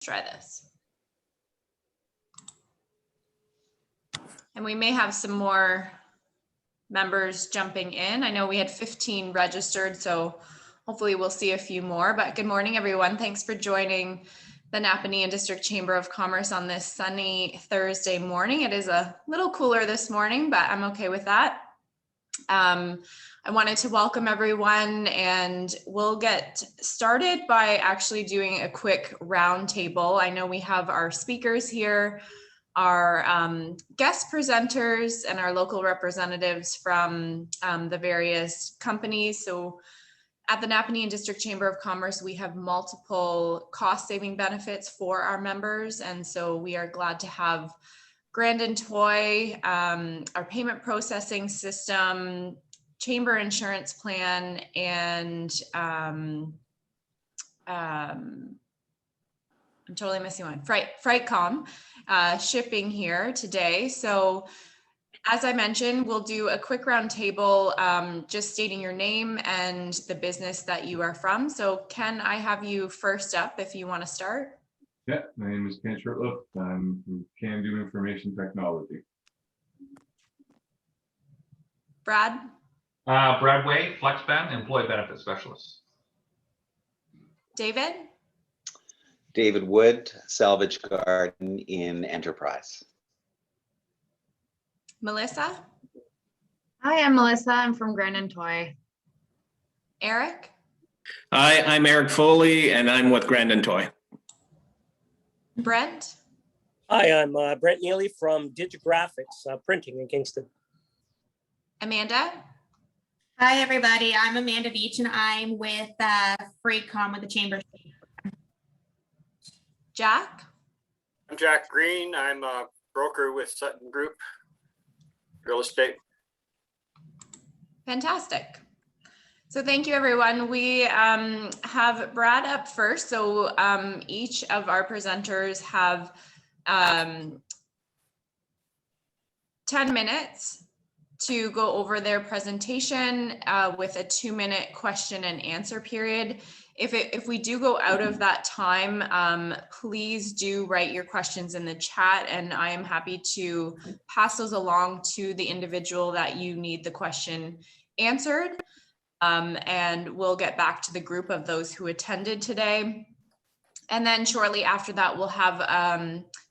try this. And we may have some more members jumping in. I know we had 15 registered, so hopefully we'll see a few more. But good morning, everyone. Thanks for joining the Napanee and District Chamber of Commerce on this sunny Thursday morning. It is a little cooler this morning, but I'm okay with that. I wanted to welcome everyone, and we'll get started by actually doing a quick roundtable. I know we have our speakers here, our guest presenters, and our local representatives from the various companies. So at the Napanee and District Chamber of Commerce, we have multiple cost-saving benefits for our members, and so we are glad to have Grandin Toy, our payment processing system, chamber insurance plan, and I'm totally missing one, Frightcom shipping here today. So as I mentioned, we'll do a quick round table, just stating your name and the business that you are from. So Ken, I have you first up if you want to start. Yeah, my name is Ken Shortlift. I'm from Can Do Information Technology. Brad? Brad Way, FlexBand, Employee Benefit Specialist. David? David Wood, Salvage Garden in Enterprise. Melissa? Hi, I'm Melissa. I'm from Grandin Toy. Eric? Hi, I'm Eric Foley, and I'm with Grandin Toy. Brent? Hi, I'm Brent Neely from Digigraphics Printing in Kingston. Amanda? Hi, everybody. I'm Amanda Beach, and I'm with Freightcom with the Chamber. Jack? I'm Jack Green. I'm a broker with Sutton Group Real Estate. Fantastic. So thank you, everyone. We have Brad up first. So each of our presenters have 10 minutes to go over their presentation with a 2-minute question and answer period. If we do go out of that time, please do write your questions in the chat, and I am happy to pass those along to the individual that you need the question answered. And we'll get back to the group of those who attended today. And then shortly after that, we'll have,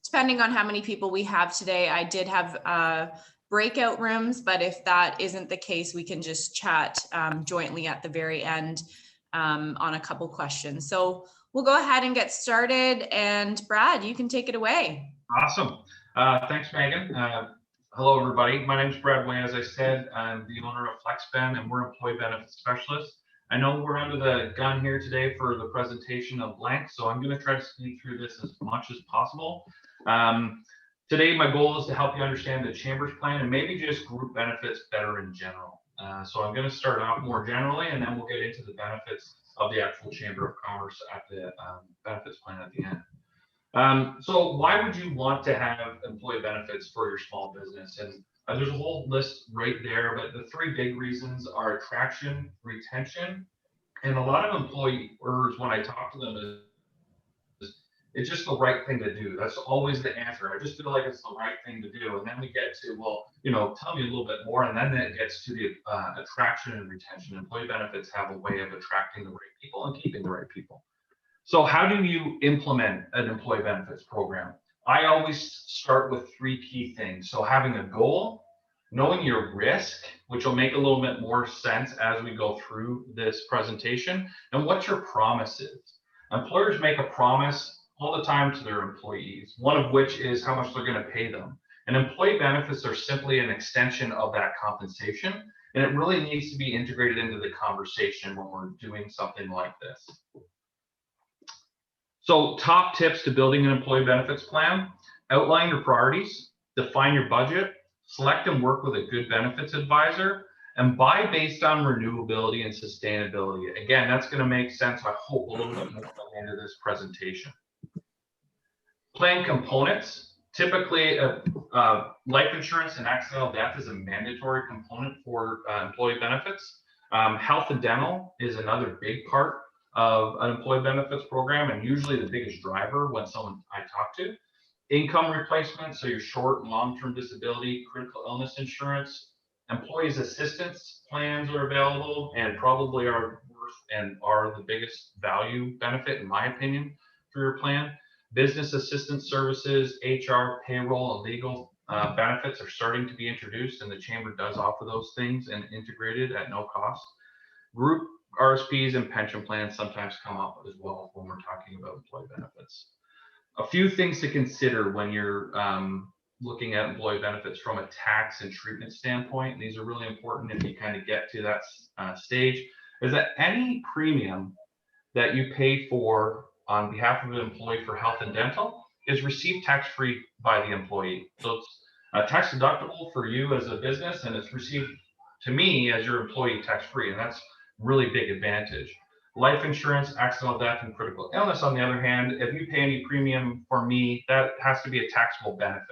depending on how many people we have today, I did have breakout rooms, but if that isn't the case, we can just chat jointly at the very end on a couple questions. So we'll go ahead and get started. And Brad, you can take it away. Awesome. Thanks, Megan. Hello, everybody. My name is Brad Way. As I said, I'm the owner of FlexBand, and we're employee benefit specialists. I know we're under the gun here today for the presentation of blank, so I'm going to try to speed through this as much as possible. Today, my goal is to help you understand the Chamber's plan and maybe just group benefits better in general. So I'm going to start out more generally, and then we'll get into the benefits of the actual Chamber of Commerce at the benefits plan at the end. So why would you want to have employee benefits for your small business? And there's a whole list right there, but the 3 big reasons are attraction, retention, and a lot of employers, when I talk to them, it's just the right thing to do. That's always the answer. I just feel like it's the right thing to do. And then we get to, well, tell me a little bit more. And then it gets to the attraction and retention. Employee benefits have a way of attracting the right people and keeping the right people. So how do you implement an employee benefits program? I always start with 3 key things. So having a goal, knowing your risk, which will make a little bit more sense as we go through this presentation, and what your promise is. Employers make a promise all the time to their employees, one of which is how much they're going to pay them. And employee benefits are simply an extension of that compensation, and it really needs to be integrated into the conversation when we're doing something like this. So top tips to building an employee benefits plan: outline your priorities, define your budget, select and work with a good benefits advisor, and buy based on renewability and sustainability. Again, that's going to make sense, I hope, a little bit more at the end of this presentation. Plan components. Typically, life insurance and accidental death is a mandatory component for employee benefits. Health and dental is another big part of an employee benefits program, and usually the biggest driver when someone I talk to. Income replacement, so your short and long-term disability, critical illness insurance, employees assistance plans are available and probably are worth and are the biggest value benefit, in my opinion, for your plan. Business assistance services, HR, payroll, and legal benefits are starting to be introduced, and the chamber does offer those things and integrated at no cost. Group RSPs and pension plans sometimes come up as well when we're talking about employee benefits. A few things to consider when you're looking at employee benefits from a tax and treatment standpoint, and these are really important if you kind of get to that stage, is that any premium that you pay for on behalf of an employee for health and dental is received tax-free by the employee. So it's tax deductible for you as a business, and it's received to me as your employee tax-free, and that's really big advantage. Life insurance, accidental death, and critical illness, on the other hand, if you pay any premium for me, that has to be a taxable benefit.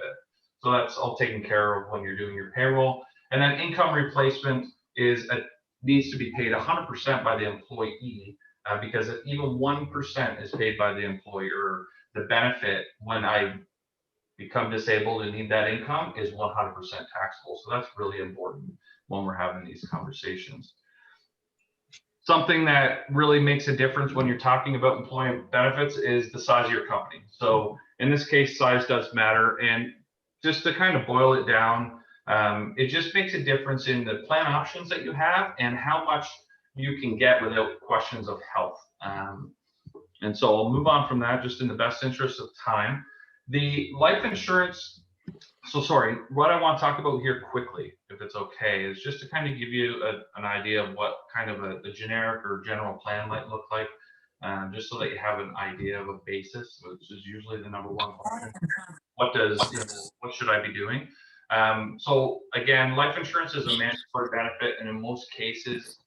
So that's all taken care of when you're doing your payroll. And then income replacement needs to be paid 100% by the employee, because if even 1% is paid by the employer, the benefit when I become disabled and need that income is 100% taxable. So that's really important when we're having these conversations. Something that really makes a difference when you're talking about employee benefits is the size of your company. So in this case, size does matter. And just to kind of boil it down, it just makes a difference in the plan options that you have and how much you can get without questions of health. And so I'll move on from that just in the best interest of time. The life insurance, what I want to talk about here quickly, if it's okay, is just to kind of give you an idea of what kind of a generic or general plan might look like, just so that you have an idea of a basis, which is usually the number one question. What should I be doing? So again, life insurance is a mandatory benefit, and in most cases,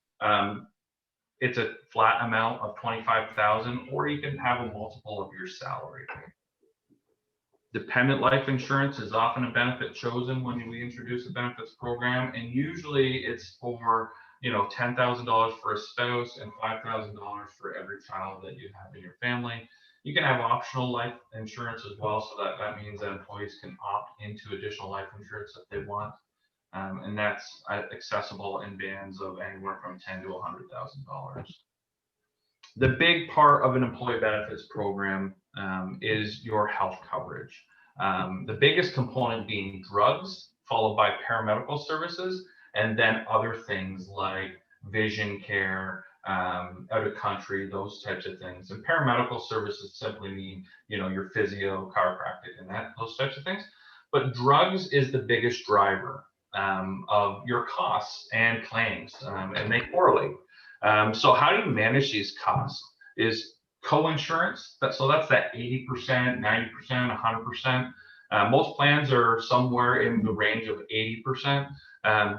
it's a flat amount of $25,000, or you can have a multiple of your salary. Dependent life insurance is often a benefit chosen when we introduce a benefits program, and usually it's for $10,000 for a spouse and $5,000 for every child that you have in your family. You can have optional life insurance as well, so that means that employees can opt into additional life insurance if they want, and that's accessible in bands of anywhere from $10,000 to $100,000. The big part of an employee benefits program is your health coverage. The biggest component being drugs, followed by paramedical services, and then other things like vision care, out of country, those types of things. And paramedical services simply mean, your physio, chiropractic, and those types of things. But drugs is the biggest driver of your costs and claims, and they correlate. So how do you manage these costs? Is co-insurance, so that's that 80%, 90%, 100%. Most plans are somewhere in the range of 80%.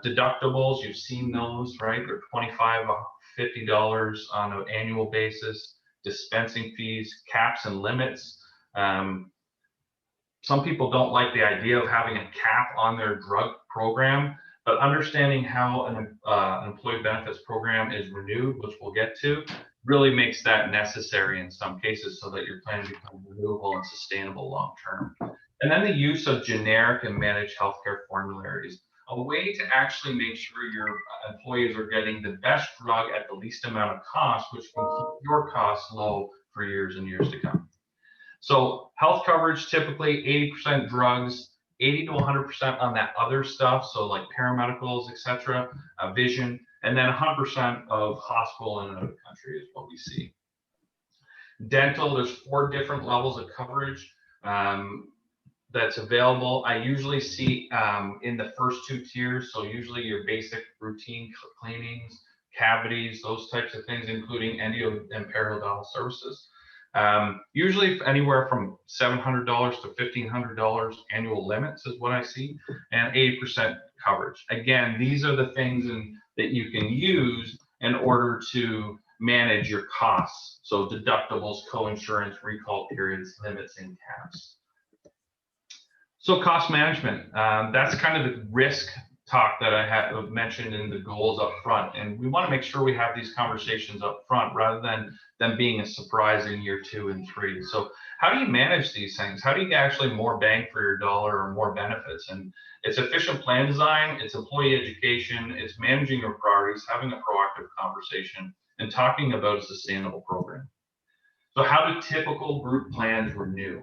Deductibles, you've seen those, right? They're $25, $50 on an annual basis. Dispensing fees, caps and limits. Some people don't like the idea of having a cap on their drug program, but understanding how an employee benefits program is renewed, which we'll get to, really makes that necessary in some cases so that your plan becomes renewable and sustainable long term. And then the use of generic and managed healthcare formularies, a way to actually make sure your employees are getting the best drug at the least amount of cost, which can keep your costs low for years and years to come. So health coverage, typically 80% drugs, 80 to 100% on that other stuff, so like paramedicals, etc., vision, and then 100% of hospital and another country is what we see. Dental, there's 4 different levels of coverage that's available. I usually see in the first 2 tiers, so usually your basic routine cleanings, cavities, those types of things, including endo and periodontal services. Usually anywhere from $700 to $1,500 annual limits is what I see, and 80% coverage. Again, these are the things that you can use in order to manage your costs. So deductibles, co-insurance, recall periods, limits, and caps. So cost management, that's kind of the risk talk that I have mentioned in the goals up front. And we want to make sure we have these conversations up front rather than them being a surprise in year 2 and 3. So how do you manage these things? How do you get actually more bang for your dollar or more benefits? And it's efficient plan design, it's employee education, it's managing your priorities, having a proactive conversation, and talking about a sustainable program. So how do typical group plans renew?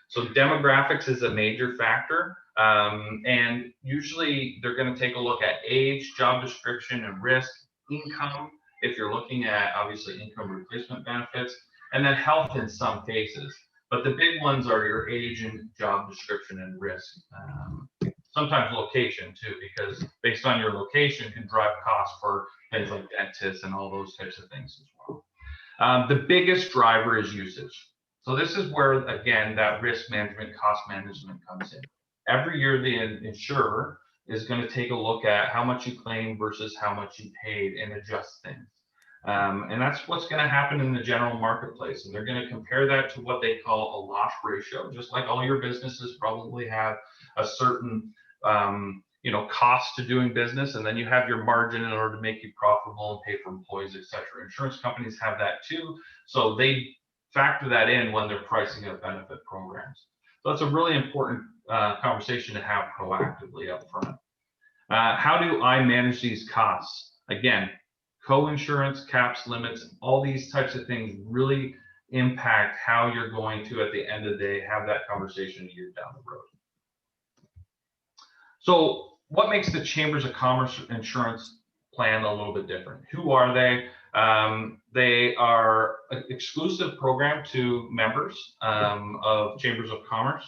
So demographics is a major factor. And usually they're going to take a look at age, job description, and risk, income, if you're looking at obviously income replacement benefits, and then health in some cases. But the big ones are your age and job description and risk. Sometimes location too, because based on your location can drive costs for things like dentists and all those types of things as well. The biggest driver is usage. So this is where, again, that risk management, cost management comes in. Every year, the insurer is going to take a look at how much you claim versus how much you paid and adjust things. And that's what's going to happen in the general marketplace. And they're going to compare that to what they call a loss ratio, just like all your businesses probably have a certain cost to doing business, and then you have your margin in order to make you profitable and pay for employees, etc. Insurance companies have that too, so they factor that in when they're pricing out benefit programs. So that's a really important conversation to have proactively up front. How do I manage these costs? Again, co-insurance, caps, limits, all these types of things really impact how you're going to, at the end of the day, have that conversation a year down the road. So what makes the Chambers of Commerce insurance plan a little bit different? Who are they? They are an exclusive program to members of Chambers of Commerce.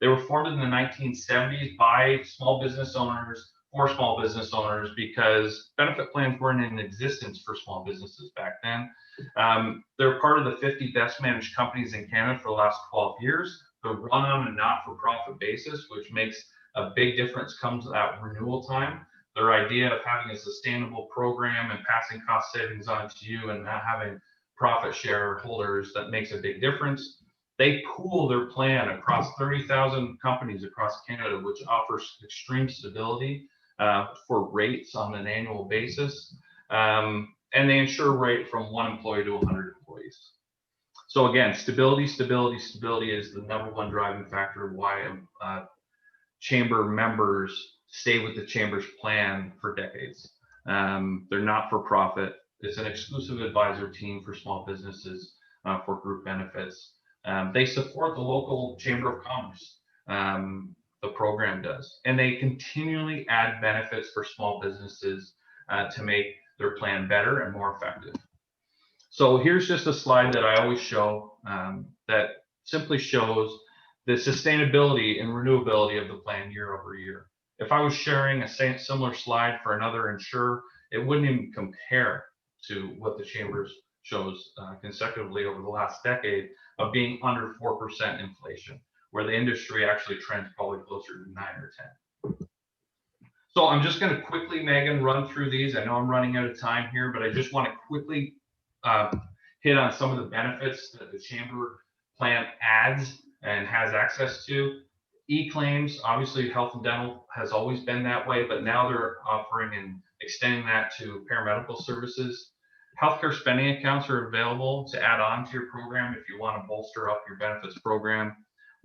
They were formed in the 1970s by small business owners for small business owners because benefit plans weren't in existence for small businesses back then. They're part of the 50 best managed companies in Canada for the last 12 years. They're run on a not-for-profit basis, which makes a big difference comes at renewal time. Their idea of having a sustainable program and passing cost savings on to you and not having profit shareholders, that makes a big difference. They pool their plan across 30,000 companies across Canada, which offers extreme stability for rates on an annual basis. And they insure rate from 1 employee to 100 employees. So again, stability is the #1 driving factor of why chamber members stay with the chamber's plan for decades. They're not for profit. It's an exclusive advisor team for small businesses for group benefits. They support the local Chamber of Commerce. The program does, and they continually add benefits for small businesses to make their plan better and more effective. So here's just a slide that I always show that simply shows the sustainability and renewability of the plan year over year. If I was sharing a similar slide for another insurer, it wouldn't even compare to what the Chambers shows consecutively over the last decade of being under 4% inflation, where the industry actually trends probably closer to 9 or 10. So I'm just going to quickly, Megan, run through these. I know I'm running out of time here, but I just want to quickly hit on some of the benefits that the Chamber plan adds and has access to. E-claims, obviously health and dental has always been that way, but now they're offering and extending that to paramedical services. Healthcare spending accounts are available to add on to your program if you want to bolster up your benefits program.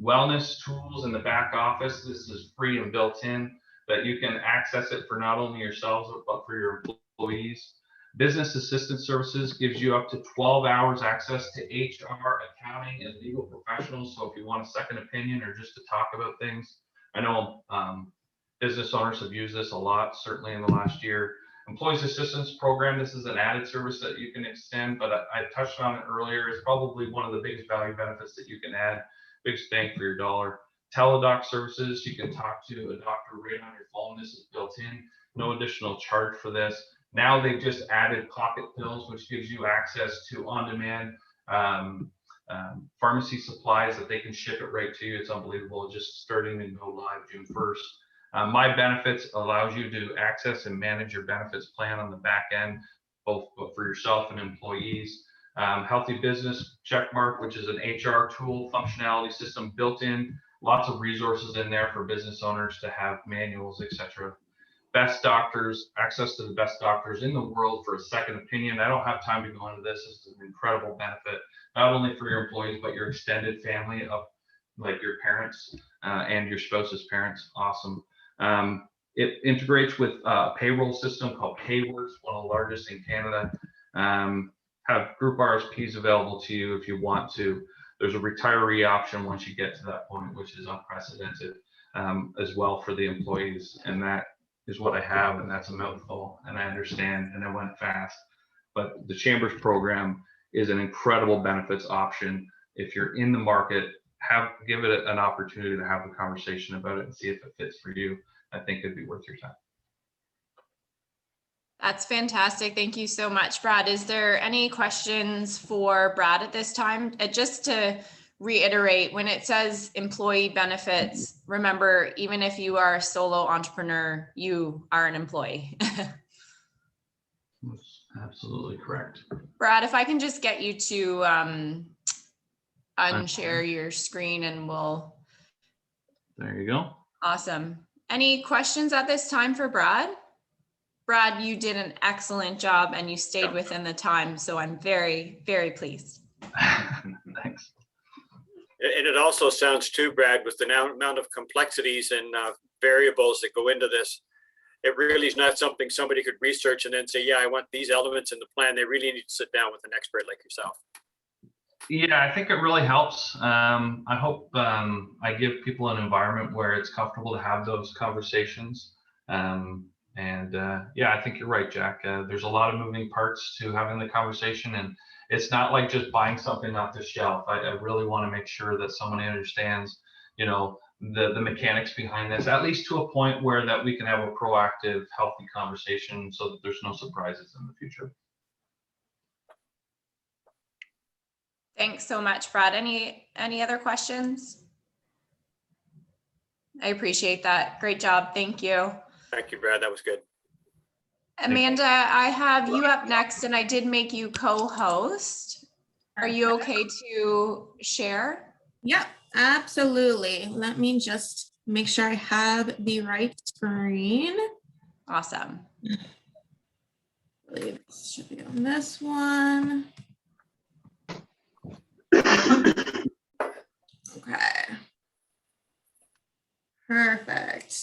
Wellness tools in the back office, this is free and built in, but you can access it for not only yourselves, but for your employees. Business assistance services gives you up to 12 hours access to HR, accounting, and legal professionals. So if you want a second opinion or just to talk about things, I know business owners have used this a lot, certainly in the last year. Employees assistance program, this is an added service that you can extend, but I touched on it earlier. It's probably one of the biggest value benefits that you can add, biggest bang for your dollar. Teledoc Services, you can talk to a doctor right on your phone. This is built in, no additional charge for this. Now they've just added pocket pills, which gives you access to on-demand pharmacy supplies that they can ship it right to you. It's unbelievable. Just starting to go live June 1st. My Benefits allows you to access and manage your benefits plan on the back end, both for yourself and employees. Healthy Business Checkmark, which is an HR tool functionality system built in, lots of resources in there for business owners to have manuals, etc. best doctors, access to the best doctors in the world for a second opinion. I don't have time to go into this. This is an incredible benefit, not only for your employees, but your extended family of like your parents and your spouse's parents. Awesome. It integrates with a payroll system called Payworks, one of the largest in Canada. Have group RSPs available to you if you want to. There's a retiree option once you get to that point, which is unprecedented as well for the employees. And that is what I have, and that's a mouthful, and I understand, and I went fast. But the Chambers program is an incredible benefits option. If you're in the market, give it an opportunity to have a conversation about it and see if it fits for you. I think it'd be worth your time. That's fantastic. Thank you so much, Brad. Is there any questions for Brad at this time? Just to reiterate, when it says employee benefits, remember, even if you are a solo entrepreneur, you are an employee. That's absolutely correct. Brad, if I can just get you to unshare your screen and we'll. There you go. Awesome. Any questions at this time for Brad? Brad, you did an excellent job and you stayed within the time. So I'm very, very pleased. Thanks. And it also sounds too, Brad, with the amount of complexities and variables that go into this, it really is not something somebody could research and then say, yeah, I want these elements in the plan. They really need to sit down with an expert like yourself. Yeah, I think it really helps. I hope I give people an environment where it's comfortable to have those conversations. Yeah, I think you're right, Jack. There's a lot of moving parts to having the conversation, and it's not like just buying something off the shelf. I really want to make sure that someone understands, you know, the mechanics behind this, at least to a point where that we can have a proactive, healthy conversation so that there's no surprises in the future. Thanks so much, Brad. Any other questions? I appreciate that. Great job. Thank you. Thank you, Brad. That was good. Amanda, I have you up next, and I did make you co-host. Are you okay to share? Yep, absolutely. Let me just make sure I have the right screen. Awesome. I believe it should be on this one. Okay. Perfect.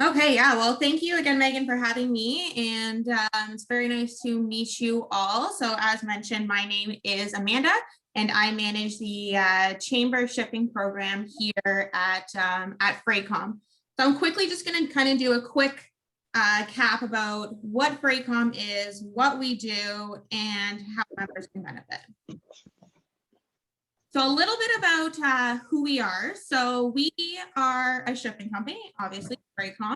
Okay, yeah, well, thank you again, Megan, for having me. And it's very nice to meet you all. So as mentioned, my name is Amanda, and I manage the Chamber Shipping Program here at FreightCom. So I'm quickly just going to kind of do a quick cap about what FreightCom is, what we do, and how members can benefit. So a little bit about who we are. So we are a shipping company, obviously, FreightCom,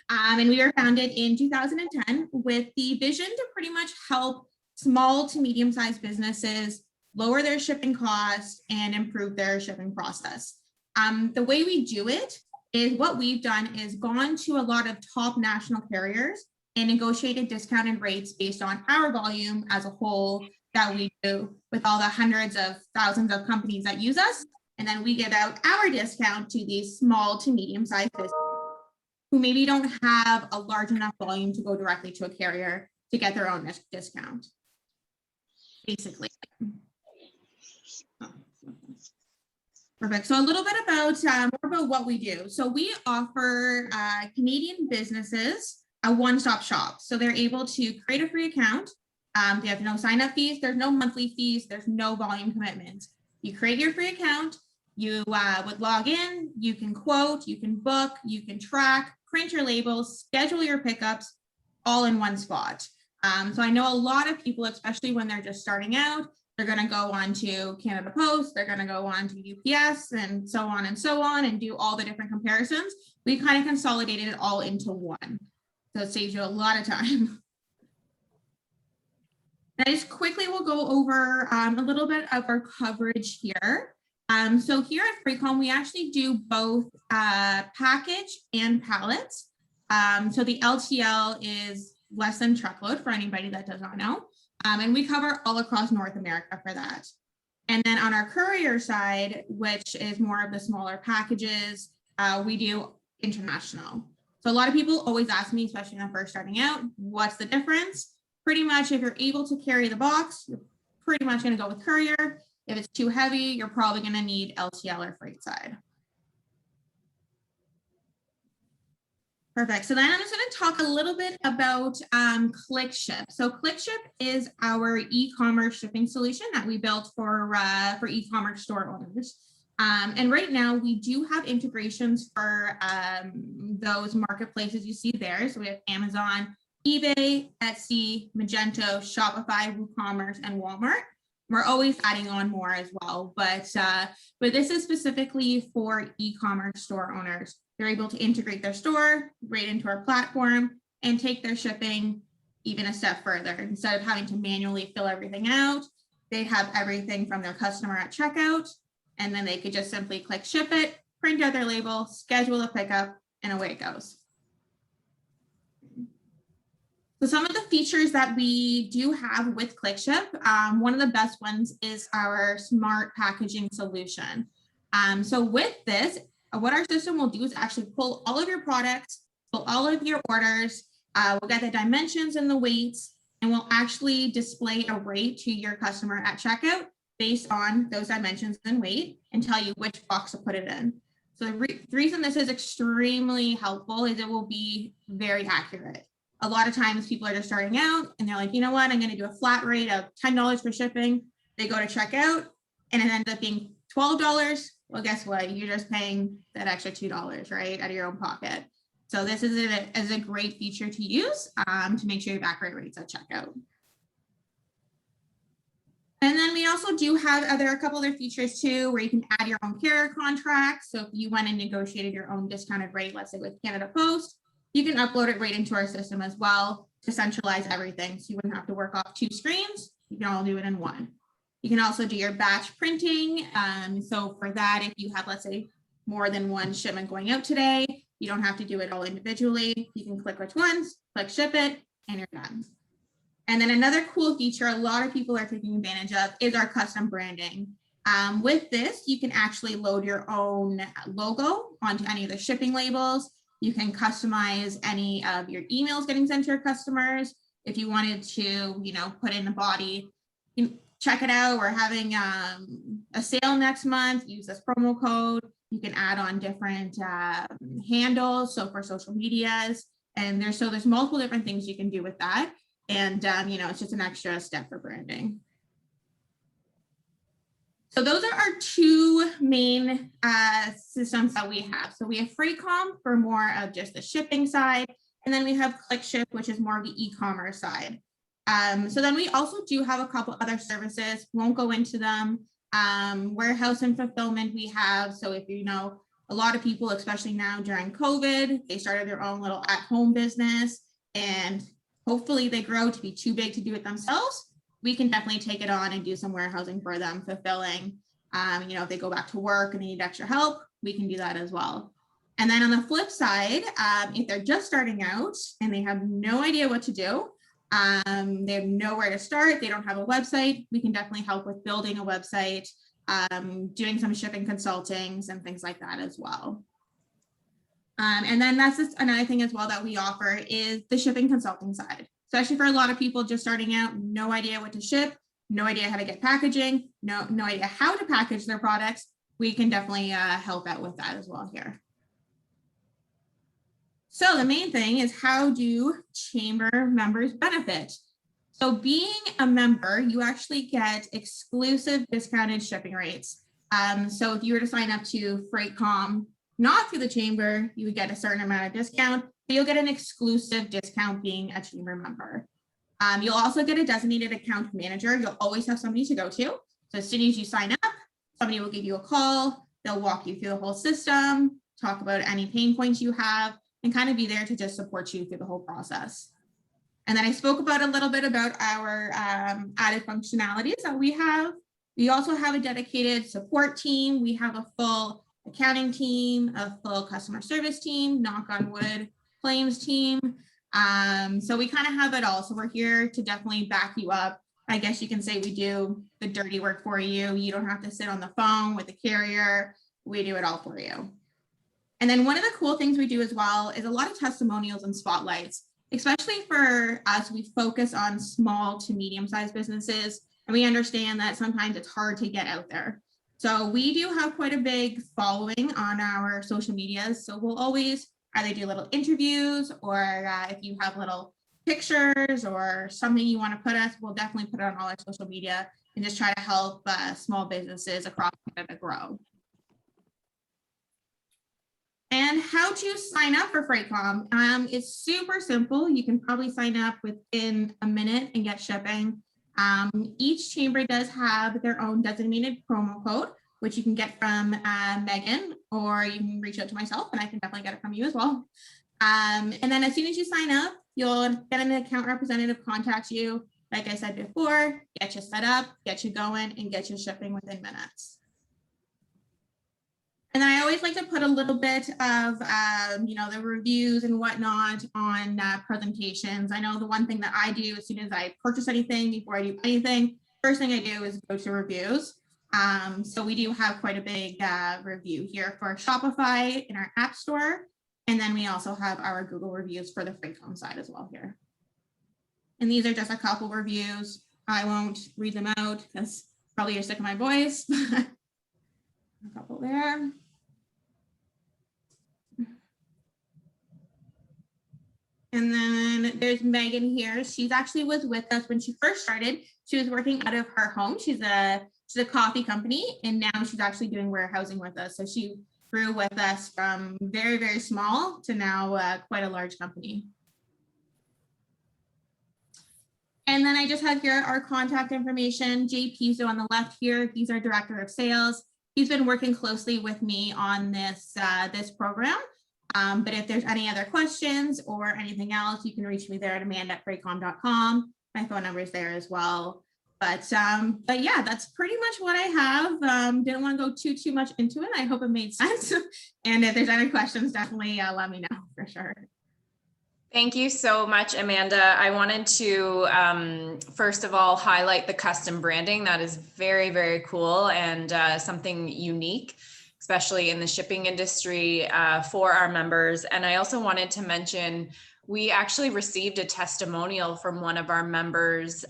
and we were founded in 2010 with the vision to pretty much help small to medium-sized businesses lower their shipping costs and improve their shipping process. The way we do it is what we've done is gone to a lot of top national carriers and negotiated discounted rates based on our volume as a whole that we do with all the hundreds of thousands of companies that use us. And then we give out our discount to these small to medium-sized businesses who maybe don't have a large enough volume to go directly to a carrier to get their own discount, basically. Perfect. So a little bit about more about what we do. So we offer Canadian businesses a one-stop shop. So they're able to create a free account. They have no sign-up fees. There's no monthly fees. There's no volume commitments. You create your free account. You would log in. You can quote. You can book. You can track, print your labels, schedule your pickups, all in one spot. So I know a lot of people, especially when they're just starting out, they're going to go on to Canada Post. They're going to go on to UPS and so on and do all the different comparisons. We kind of consolidated it all into one. So it saves you a lot of time. I just quickly will go over a little bit of our coverage here. So here at FreightCom, we actually do both package and pallets. So the LTL is less than truckload for anybody that does not know. And we cover all across North America for that. And then on our courier side, which is more of the smaller packages, we do international. So a lot of people always ask me, especially when I'm first starting out, what's the difference? Pretty much if you're able to carry the box, you're pretty much going to go with courier. If it's too heavy, you're probably going to need LTL or freight side. Perfect. So then I'm just going to talk a little bit about ClickShip. So ClickShip is our e-commerce shipping solution that we built for e-commerce store owners. And right now we do have integrations for those marketplaces you see there. So we have Amazon, eBay, Etsy, Magento, Shopify, WooCommerce, and Walmart. We're always adding on more as well, but this is specifically for e-commerce store owners. They're able to integrate their store right into our platform and take their shipping even a step further. Instead of having to manually fill everything out, they have everything from their customer at checkout, and then they could just simply click ship it, print out their label, schedule a pickup, and away it goes. So some of the features that we do have with ClickShip, one of the best ones is our smart packaging solution. So with this, what our system will do is actually pull all of your products, pull all of your orders, we'll get the dimensions and the weights, and we'll actually display a rate to your customer at checkout based on those dimensions and weight and tell you which box to put it in. So the reason this is extremely helpful is it will be very accurate. A lot of times people are just starting out and they're like, you know what, I'm going to do a flat rate of $10 for shipping. They go to checkout and it ends up being $12. Well, guess what? You're just paying that extra $2, right, out of your own pocket. So this is a great feature to use to make sure you have accurate rates at checkout. And then we also do have a couple other features too, where you can add your own carrier contracts. So if you went and negotiated your own discounted rate, let's say with Canada Post, you can upload it right into our system as well to centralize everything. So you wouldn't have to work off 2 screens. You can all do it in one. You can also do your batch printing. So for that, if you have, let's say, more than one shipment going out today, you don't have to do it all individually. You can click which ones, click ship it, and you're done. And then another cool feature a lot of people are taking advantage of is our custom branding. With this, you can actually load your own logo onto any of the shipping labels. You can customize any of your emails getting sent to your customers. If you wanted to, put in the body, check it out. We're having a sale next month. Use this promo code. You can add on different handles. So for social medias, and there's multiple different things you can do with that. And it's just an extra step for branding. So those are our 2 main systems that we have. So we have FreightCom for more of just the shipping side, and then we have ClickShip, which is more of the e-commerce side. So then we also do have a couple other services, won't go into them. Warehouse and fulfillment we have. So if a lot of people, especially now during COVID, they started their own little at-home business, and hopefully they grow to be too big to do it themselves. We can definitely take it on and do some warehousing for them, fulfilling. If they go back to work and they need extra help, we can do that as well. And then on the flip side, if they're just starting out and they have no idea what to do, they have nowhere to start, they don't have a website, we can definitely help with building a website, doing some shipping consultings and things like that as well. And then that's just another thing as well that we offer is the shipping consulting side. Especially for a lot of people just starting out, no idea what to ship, no idea how to get packaging, no idea how to package their products. We can definitely help out with that as well here. So the main thing is, how do chamber members benefit? So being a member, you actually get exclusive discounted shipping rates. So if you were to sign up to FreightCom, not through the chamber, you would get a certain amount of discount. You'll get an exclusive discount being a chamber member. You'll also get a designated account manager. You'll always have somebody to go to. So as soon as you sign up, somebody will give you a call. They'll walk you through the whole system, talk about any pain points you have, and kind of be there to just support you through the whole process. And then I spoke about a little bit about our added functionalities that we have. We also have a dedicated support team. We have a full accounting team, a full customer service team, knock on wood, claims team. So we kind of have it all. So we're here to definitely back you up. I guess you can say we do the dirty work for you. You don't have to sit on the phone with the carrier. We do it all for you. And then one of the cool things we do as well is a lot of testimonials and spotlights, especially for us. We focus on small to medium-sized businesses, and we understand that sometimes it's hard to get out there. So we do have quite a big following on our social medias. So we'll always either do little interviews, or if you have little pictures or something you want to put us, we'll definitely put it on all our social media and just try to help small businesses across Canada grow. And how to sign up for FreightCom. It's super simple. You can probably sign up within a minute and get shipping. Each chamber does have their own designated promo code, which you can get from Megan, or you can reach out to myself and I can definitely get it from you as well. And then as soon as you sign up, you'll get an account representative contact you. Like I said before, get you set up, get you going, and get you shipping within minutes. And then I always like to put a little bit of, the reviews and whatnot on presentations. I know the one thing that I do as soon as I purchase anything, before I do anything, first thing I do is go to reviews. So we do have quite a big review here for Shopify in our app store. And then we also have our Google reviews for the FreightCom side as well here. And these are just a couple reviews. I won't read them out because probably you're sick of my voice. A couple there. And then there's Megan here. She's actually was with us when she first started. She was working out of her home. She's a coffee company, and now she's actually doing warehousing with us. So she grew with us from very, very small to now quite a large company. And then I just have here our contact information. Jay Pizzo on the left here. He's our director of sales. He's been working closely with me on this program. But if there's any other questions or anything else, you can reach me there at amanda@freightcom.com. My phone number is there as well. But yeah, that's pretty much what I have. Didn't want to go too much into it. I hope it made sense. And if there's any questions, definitely let me know for sure. Thank you so much, Amanda. I wanted to, first of all, highlight the custom branding. That is very, very cool and something unique, especially in the shipping industry for our members. And I also wanted to mention, we actually received a testimonial from one of our members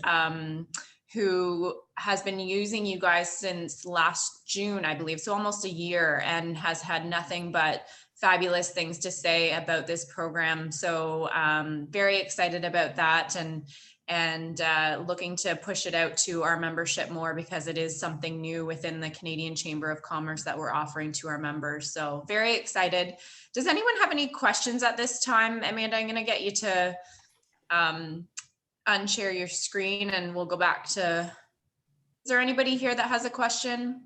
who has been using you guys since last June, I believe, so almost a year, and has had nothing but fabulous things to say about this program. So very excited about that, and looking to push it out to our membership more, because it is something new within the Canadian Chamber of Commerce that we're offering to our members. So very excited. Does anyone have any questions at this time? Amanda, I'm going to get you to unshare your screen and we'll go back to, is there anybody here that has a question?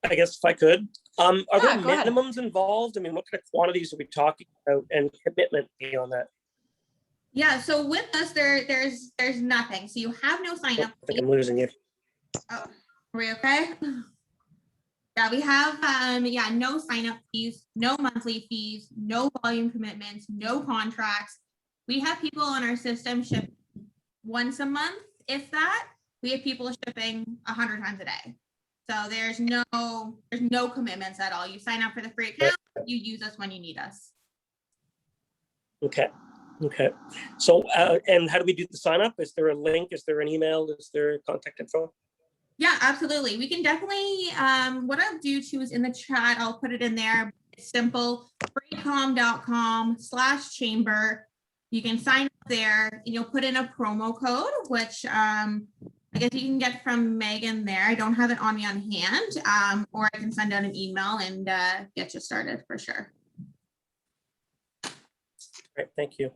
I guess if I could, are there go ahead. minimums involved? I mean, what kind of quantities are we talking about, and commitment beyond that? Yeah, so with us, there's nothing. So you have no sign up. I think I'm losing you. Oh, are we okay? Yeah, we have no sign up fees, no monthly fees, no volume commitments, no contracts. We have people on our system ship once a month, if that. We have people shipping 100 times a day. So there's no commitments at all. You sign up for the free account, you use us when you need us. Okay. So, and how do we do the sign up? Is there a link? Is there an email? Is there contact info? Yeah, absolutely. We can definitely, what I'll do too is in the chat, I'll put it in there. It's simple, freightcom.com/chamber. You can sign up there and you'll put in a promo code, which I guess you can get from Megan there. I don't have it on me on hand, or I can send out an email and get you started for sure. Great, thank you.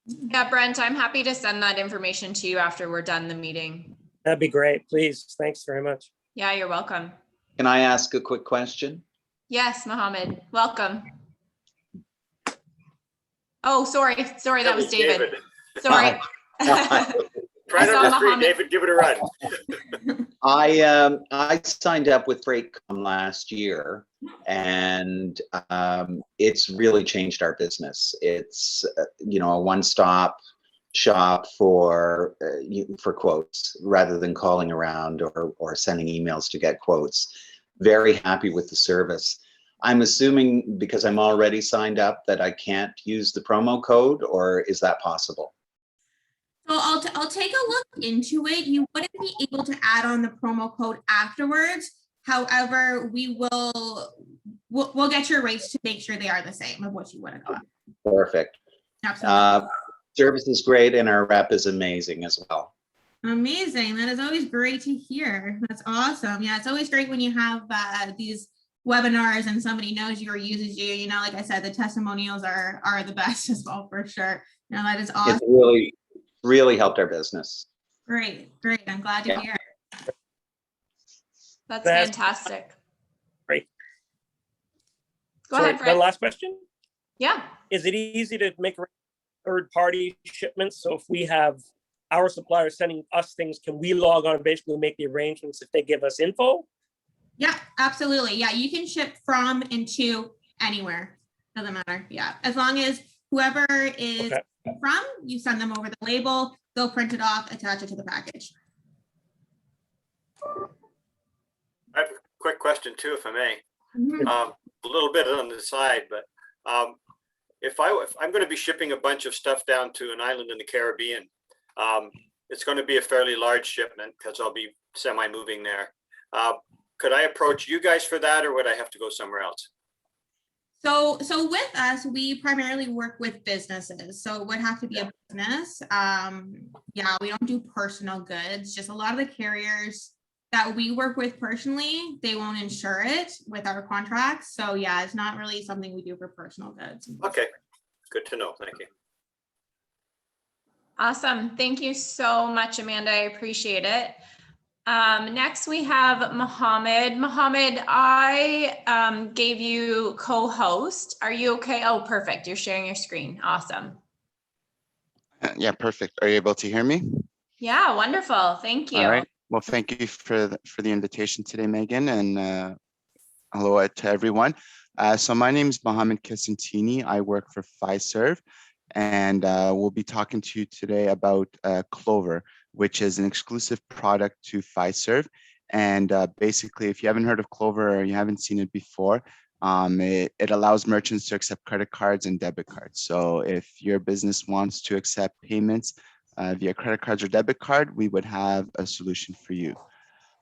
Yeah, Brent, I'm happy to send that information to you after we're done the meeting. That'd be great, please. Thanks very much. Yeah, you're welcome. Can I ask a quick question? Yes, Mohammed, welcome. Oh, sorry, that was David. Sorry. Right on the street, David, give it a run. I signed up with FreightCom last year, and it's really changed our business. It's a one-stop shop for quotes, rather than calling around or sending emails to get quotes. very happy with the service. I'm assuming because I'm already signed up that I can't use the promo code, or is that possible? So I'll take a look into it. You wouldn't be able to add on the promo code afterwards. However, we'll get your rates to make sure they are the same of what you would have got. Perfect. Absolutely. Service is great and our rep is amazing as well. Amazing. That is always great to hear. That's awesome. Yeah, it's always great when you have these webinars and somebody knows you or uses you. You know, like I said, the testimonials are the best as well, for sure. You know, that is awesome. It really helped our business. Great. I'm glad to hear. That's fantastic. Great. Go ahead, Fred. The last question. Yeah. Is it easy to make third-party shipments? So if we have our suppliers sending us things, can we log on and basically make the arrangements if they give us info? Yeah, absolutely. Yeah, you can ship from and to anywhere. Doesn't matter. Yeah, as long as whoever is from, you send them over the label, they'll print it off, attach it to the package. I have a quick question too, if I may. Mhm. A little bit on the side, but if I'm going to be shipping a bunch of stuff down to an island in the Caribbean, it's going to be a fairly large shipment because I'll be semi-moving there. Could I approach you guys for that, or would I have to go somewhere else? So with us, we primarily work with businesses. So it would have to be a business. Yeah, we don't do personal goods. Just a lot of the carriers that we work with personally, they won't insure it with our contracts. So yeah, it's not really something we do for personal goods. Okay, good to know. Thank you. Awesome. Thank you so much, Amanda. I appreciate it. Next we have Mohammed. Mohammed, I gave you co-host. Are you okay? Oh, perfect. You're sharing your screen. Awesome. Yeah, perfect. Are you able to hear me? Yeah, wonderful. Thank you. All right. Well, thank you for the invitation today, Megan, and hello to everyone. So my name is Mohammed Kisantini. I work for Fiserv, and we'll be talking to you today about Clover, which is an exclusive product to Fiserv. And basically, if you haven't heard of Clover or you haven't seen it before, it allows merchants to accept credit cards and debit cards. So if your business wants to accept payments via credit cards or debit card, we would have a solution for you.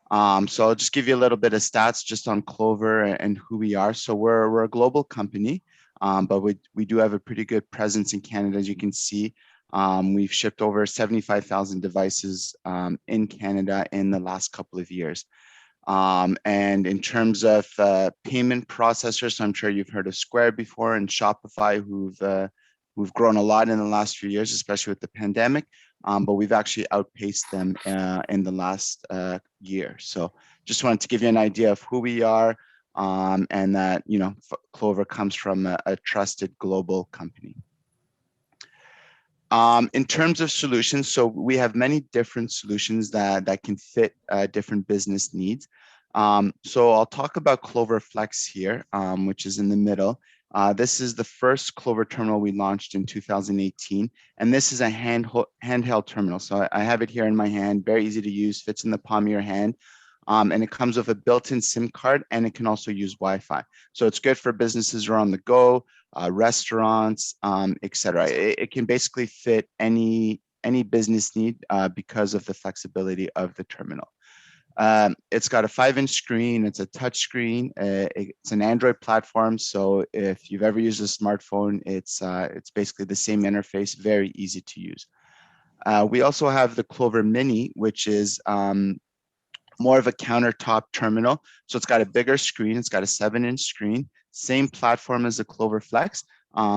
So I'll just give you a little bit of stats just on Clover and who we are. So we're a global company, but we do have a pretty good presence in Canada, as you can see. We've shipped over 75,000 devices in Canada in the last couple of years. And in terms of payment processors, so I'm sure you've heard of Square before and Shopify, who've grown a lot in the last few years, especially with the pandemic. But we've actually outpaced them in the last year. So just wanted to give you an idea of who we are, and that, you know, Clover comes from a trusted global company. In terms of solutions, so we have many different solutions that can fit different business needs. So I'll talk about Cloverflex here, which is in the middle. This is the first Clover terminal we launched in 2018, and this is a handheld terminal. So I have it here in my hand, very easy to use, fits in the palm of your hand, and it comes with a built-in SIM card, and it can also use Wi-Fi. So it's good for businesses who are on the go, restaurants, etc. It can basically fit any business need because of the flexibility of the terminal. It's got a 5-inch screen. It's a touch screen. It's an Android platform. So if you've ever used a smartphone, it's basically the same interface, very easy to use. We also have the Clover Mini, which is more of a countertop terminal. So it's got a bigger screen. It's got a 7-inch screen, same platform as the Cloverflex,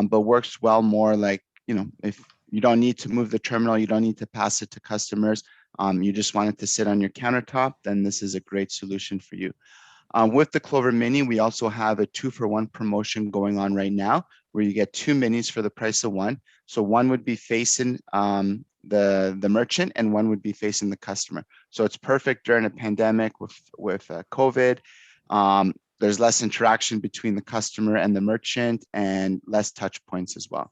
but works well more like, you know, if you don't need to move the terminal, you don't need to pass it to customers. You just want it to sit on your countertop, then this is a great solution for you. With the Clover Mini, we also have a 2-for-1 promotion going on right now, where you get 2 minis for the price of 1. So one would be facing the merchant, and one would be facing the customer. So it's perfect during a pandemic with COVID. There's less interaction between the customer and the merchant, and less touch points as well.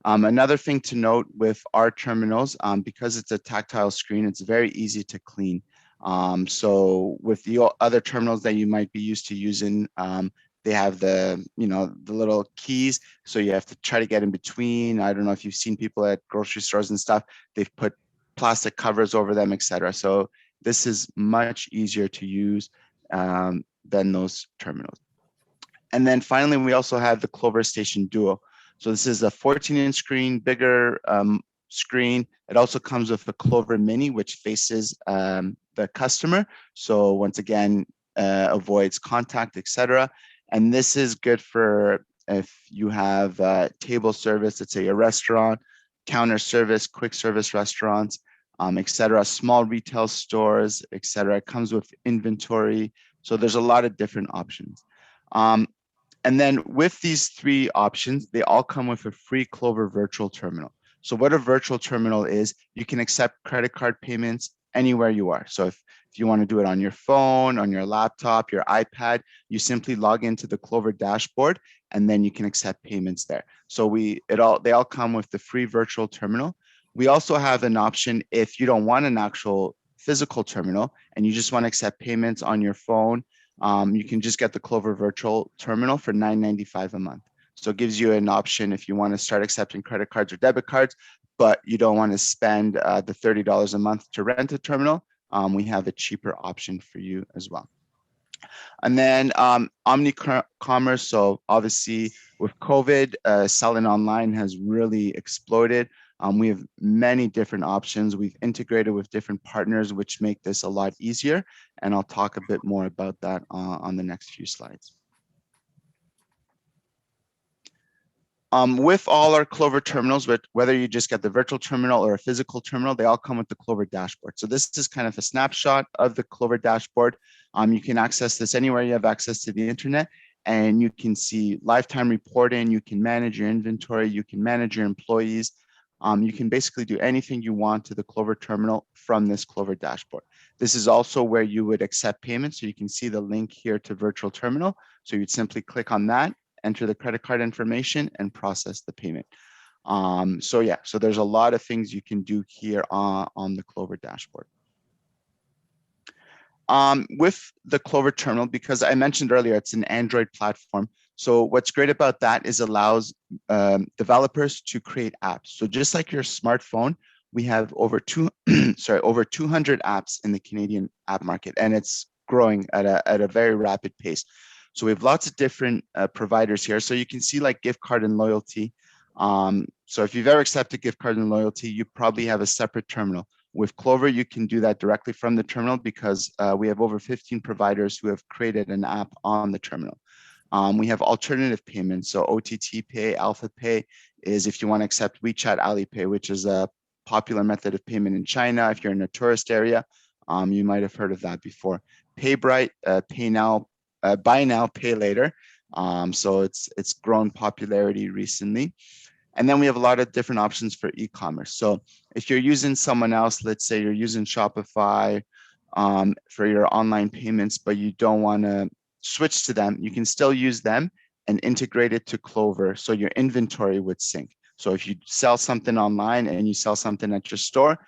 Another thing to note with our terminals, because it's a tactile screen, it's very easy to clean. So with the other terminals that you might be used to using, they have the little keys, so you have to try to get in between. I don't know if you've seen people at grocery stores and stuff. They've put plastic covers over them, etc. So this is much easier to use than those terminals. And then finally, we also have the Clover Station Duo. So this is a 14-inch screen, bigger screen. It also comes with a Clover Mini, which faces the customer. So once again, avoids contact, etc. And this is good for if you have table service, let's say a restaurant, counter service, quick service restaurants, etc. Small retail stores, etc. It comes with inventory. So there's a lot of different options. And then with these three options, they all come with a free Clover virtual terminal. So what a virtual terminal is, you can accept credit card payments anywhere you are. So if you want to do it on your phone, on your laptop, your iPad, you simply log into the Clover Dashboard, and then you can accept payments there. So they all come with the free virtual terminal. We also have an option if you don't want an actual physical terminal and you just want to accept payments on your phone. You can just get the Clover virtual terminal for $9.95 a month. So it gives you an option if you want to start accepting credit cards or debit cards, but you don't want to spend the $30 a month to rent a terminal. We have a cheaper option for you as well. And then Omni Commerce. So obviously with COVID, selling online has really exploded. We have many different options. We've integrated with different partners, which make this a lot easier. And I'll talk a bit more about that on the next few slides. With all our Clover terminals, whether you just get the virtual terminal or a physical terminal, they all come with the Clover Dashboard. So this is kind of a snapshot of the Clover Dashboard. You can access this anywhere you have access to the internet, and you can see lifetime reporting. You can manage your inventory. You can manage your employees. You can basically do anything you want to the Clover terminal from this Clover Dashboard. This is also where you would accept payments. So you can see the link here to virtual terminal. So you'd simply click on that, enter the credit card information, and process the payment. So there's a lot of things you can do here on the Clover Dashboard. With the Clover terminal, because I mentioned earlier, it's an Android platform. So what's great about that is allows developers to create apps. So just like your smartphone, we have over 200 apps in the Canadian app market, and it's growing at a very rapid pace. So we have lots of different providers here. So you can see like gift card and loyalty. So if you've ever accepted gift card and loyalty, you probably have a separate terminal. With Clover, you can do that directly from the terminal because we have over 15 providers who have created an app on the terminal. We have alternative payments. So OTT Pay, Alpha Pay is if you want to accept WeChat Alipay, which is a popular method of payment in China. If you're in a tourist area, you might have heard of that before. PayBright, Pay Now, Buy Now, Pay Later. So it's grown popularity recently. And then we have a lot of different options for e-commerce. So if you're using someone else, let's say you're using Shopify for your online payments, but you don't want to switch to them, you can still use them and integrate it to Clover. So your inventory would sync. So if you sell something online and you sell something at your store,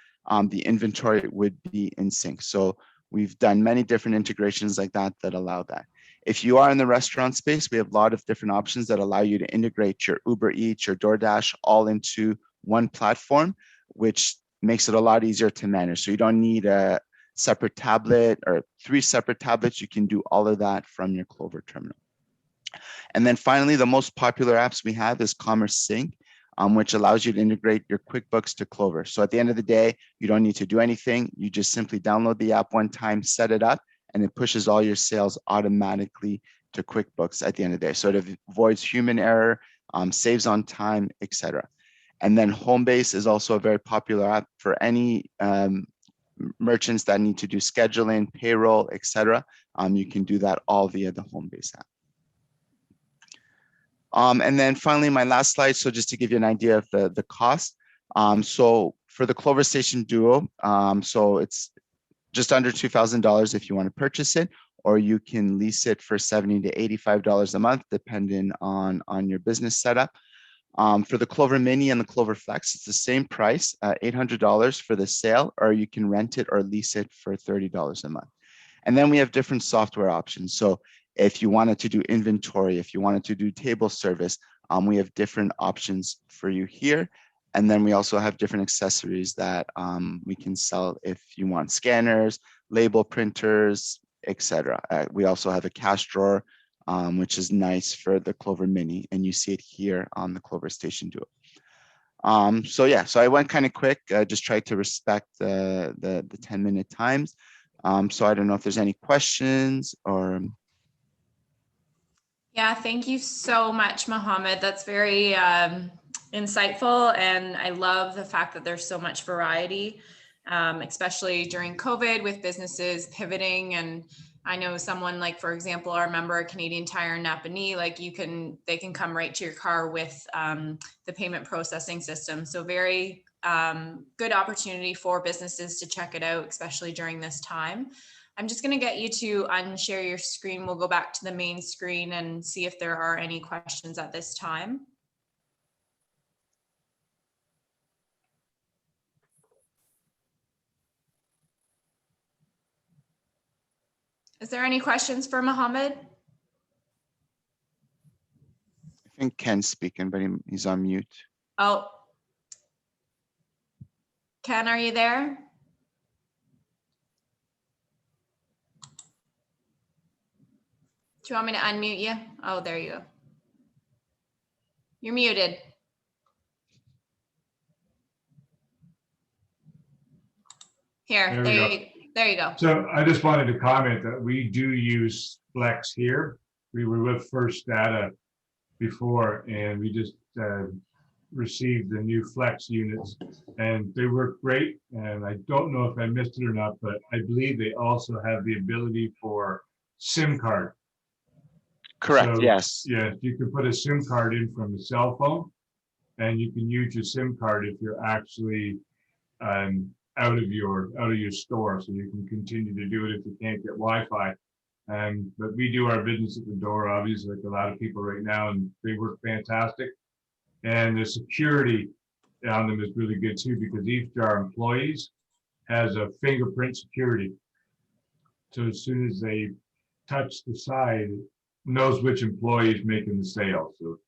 the inventory would be in sync. So we've done many different integrations like that allow that. If you are in the restaurant space, we have a lot of different options that allow you to integrate your Uber Eats, your DoorDash all into one platform, which makes it a lot easier to manage. So you don't need a separate tablet or 3 separate tablets. You can do all of that from your Clover terminal. And then finally, the most popular apps we have is Commerce Sync, which allows you to integrate your QuickBooks to Clover. So at the end of the day, you don't need to do anything. You just simply download the app one time, set it up, and it pushes all your sales automatically to QuickBooks at the end of the day. So it avoids human error, saves on time, etc. And then Homebase is also a very popular app for any merchants that need to do scheduling, payroll, etc. You can do that all via the Homebase app. And then finally, my last slide. So just to give you an idea of the cost. So for the Clover Station Duo, so it's just under $2,000 if you want to purchase it, or you can lease it for $70 to $85 a month, depending on your business setup. For the Clover Mini and the Cloverflex, it's the same price, $800 for the sale, or you can rent it or lease it for $30 a month. And then we have different software options. So if you wanted to do inventory, if you wanted to do table service, we have different options for you here. And then we also have different accessories that we can sell if you want scanners, label printers, etc. We also have a cash drawer, which is nice for the Clover Mini, and you see it here on the Clover Station Duo. So yeah, so I went kind of quick, just tried to respect the 10-minute times. So I don't know if there's any questions or. Yeah, thank you so much, Mohammed. That's very insightful, and I love the fact that there's so much variety, especially during COVID with businesses pivoting. And I know someone like, for example, our member Canadian Tire in Napanee, like they can come right to your car with the payment processing system. So very good opportunity for businesses to check it out, especially during this time. I'm just going to get you to unshare your screen. We'll go back to the main screen and see if there are any questions at this time. Is there any questions for Mohammed? I think Ken's speaking, but he's on mute. Oh, Ken, are you there? Do you want me to unmute you? Oh, there you go. You're muted. Here, there you go. So I just wanted to comment that we do use Flex here. We were with First Data before, and we just received the new Flex units, and they work great. And I don't know if I missed it or not, but I believe they also have the ability for SIM card. Correct, So, yes. Yeah, you can put a SIM card in from a cell phone, and you can use your SIM card if you're actually out of your store, so you can continue to do it if you can't get Wi-Fi. But we do our business at the door, obviously, like a lot of people right now, and they work fantastic. And the security on them is really good too, because each of our employees has a fingerprint security. So as soon as they touch the side, it knows which employee is making the sale. So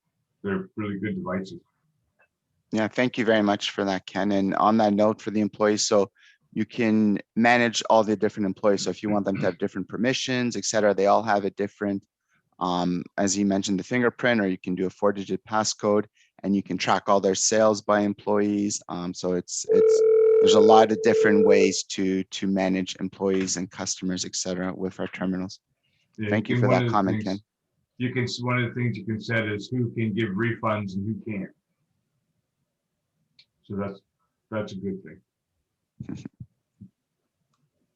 they're really good devices. Yeah, thank you very much for that, Ken. And on that note, for the employees, so you can manage all the different employees. So if you want them to have different permissions, et cetera, they all have a different, as you mentioned, the fingerprint, or you can do a 4-digit passcode, and you can track all their sales by employees. So there's a lot of different ways to manage employees and customers, et cetera, with our terminals. Yeah, Thank you for that comment, Ken. One of the things you can set is who can give refunds and who can't. So that's a good thing.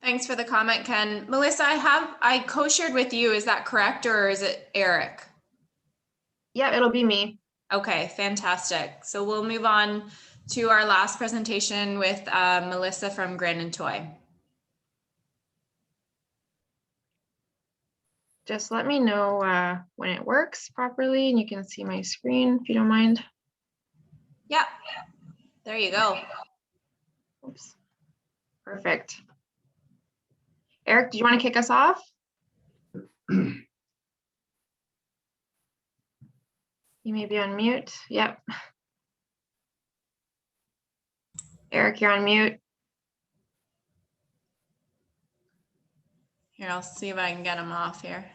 Thanks for the comment, Ken. Melissa, I co-shared with you. Is that correct, or is it Eric? Yeah, it'll be me. Okay, fantastic. So we'll move on to our last presentation with Melissa from Grandin Toy. Just let me know when it works properly, and you can see my screen if you don't mind. Yeah, there you go. Oops. Perfect. Eric, do you want to kick us off? You may be on mute. Yep. Eric, you're on mute. Here, I'll see if I can get him off here.